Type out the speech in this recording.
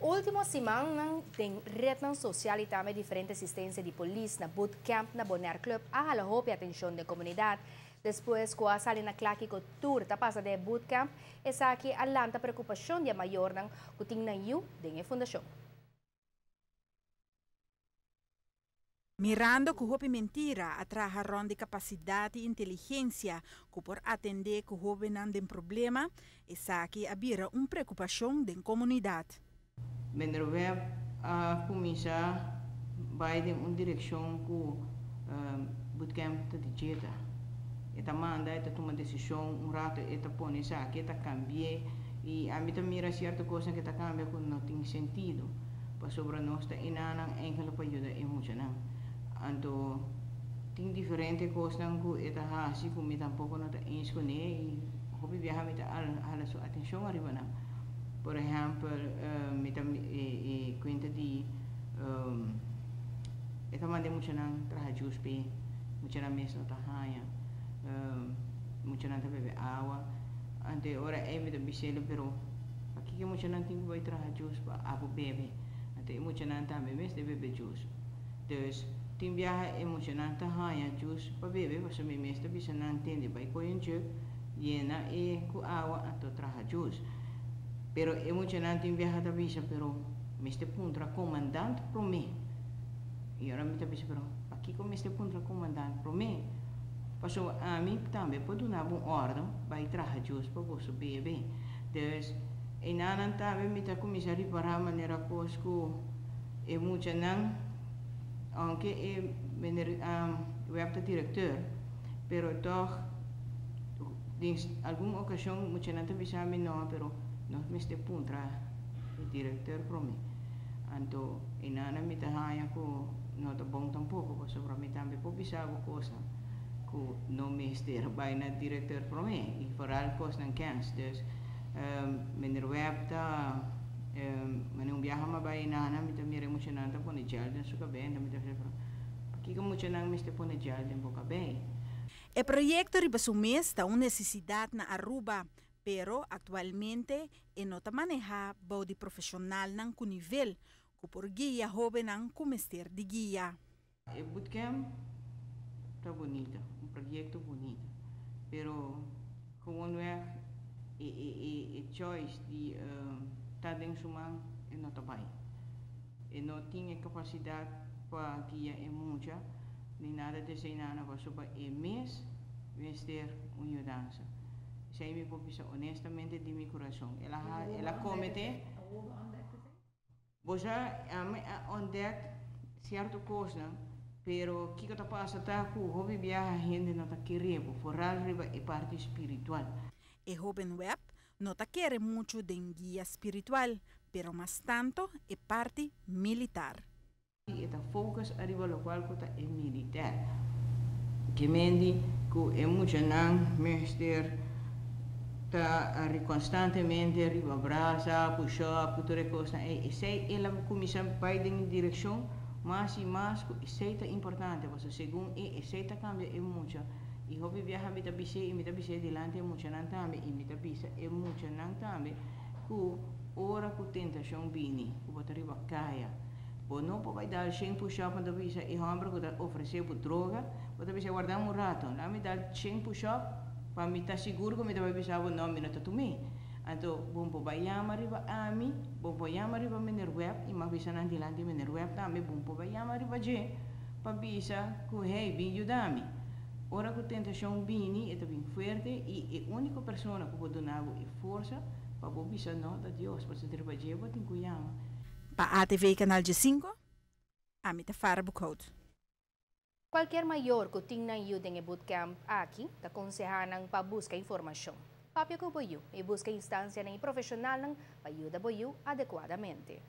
Último semana tem retorno social e também diferente assistência de polícia na bootcamp na Bonaire Club a halahope a atenção da comunidade. Depois, com a sala na claque que tour ta passa de bootcamp, essa aqui alanta preocupação de maior nang kuting na yu dengue fundação. Mirando que houve mentira atrás de capacidade e inteligência que por atender que houve não tem problema, essa aqui abira preocupação da comunidade. Meneer a começar vai em uma direção que bootcamp está digita. Eta manda, eta toma decisão, rato eta põe isso aqui, eta cambia e a mim mira certa coisa que eta cambia que não tem sentido. Para sobre nós está inanang enkele para ajudar emocional. Então tem diferentes coisas que eta hasi que me tampouco não está inscone e hobby viajar me tá ala sua atenção arriba não. Por exemplo, me tá conta de eta manda emocional trabalho juspe, emocional mesmo tá haya. Mucho nanta bebe agua ante ora me da biselo pero aqui que mucho nanta vai trazer juice para abu bebe ante mucho nanta bebe de bebe juice dus tim viaja mucho nanta haya juice para bebe para me mestre bisa não entende vai coin jug yena com água ato trazer juice pero mucho nanta viaja da bisa pero mestre puntra comandante pro me e ora me da bisa pero aqui com mestre puntra comandante pro me. Passou a mim também pode dar uma ordem para trazer juice para você beber. Dus em anan também me está começando a reparar a maneira que é muito não, aunque é web diretor, pero toch em alguma ocasião muito não está pensando não, pero nós me está puntra o diretor para mim. Então em anan me está haya que não está bom tampouco, porque sobre mim também pode pensar coisa. No minister bijna directeur voor mij. Ik vooral kost en kans. Dus meneer Web ta meneer viaja maar bij nana met de meer emotionante pone gel dan suka bem dan met de febro. Aqui como emocionante me pone gel dan boca bem. El proyecto Ribasumés está una necesidad na Aruba, pero actualmente no está maneja body profesional nan ku nivel ku por guia joven nan ku mester de guia. E bootcamp está bonita, projeto bonito, pero como não é choice de estar dentro de uma e não trabalha, e não tinha capacidade para guiar em muita nem nada de ser nada para sobre mês vestir uma mudança. Se me pode pensar honestamente de meu coração, ela comete, você ontdekt certa coisa. Pero que está passando tá com o hobby viaja gente não está querendo, foral riba é parte espiritual. El joven web no está quiere mucho de guía espiritual, pero más tanto é parte militar. E está focus arriba lo qual que é militar. Que mendi que é muito não mestre tá constantemente arriba brasa, push up, tudo coisa e sei ela começa vai em direção mas e mais isso é importante porque segundo isso cambia é muito e hobby viaja me tabise delante é muito não também e me tabise é muito não também que ora que tentação bini que botar riba caia bo não pode dar 100 push-up na tabise e hambra que oferecer por droga botar tabise guardar um rato lá me dar 100 push-up para me estar seguro que me tabise não me não tá tumi. Então, bom para chamar riba a mim, bom para chamar riba meneer web, e mas bisa nanti lanti meneer web também bom para chamar riba je, para bisa que hey bem ajudar-me. Ora que tentação bini é bem forte e a única pessoa que pode dar é força para bisa não da Deus para se riba je pode incluir. Para a TV Canal G5, a mim tá fara bucode. Qualquer maior que tenha ajuda em bootcamp aqui, te aconselham para buscar informação. Papio ko boyu, e busca instância nem profissional para ajudar boyu adequadamente.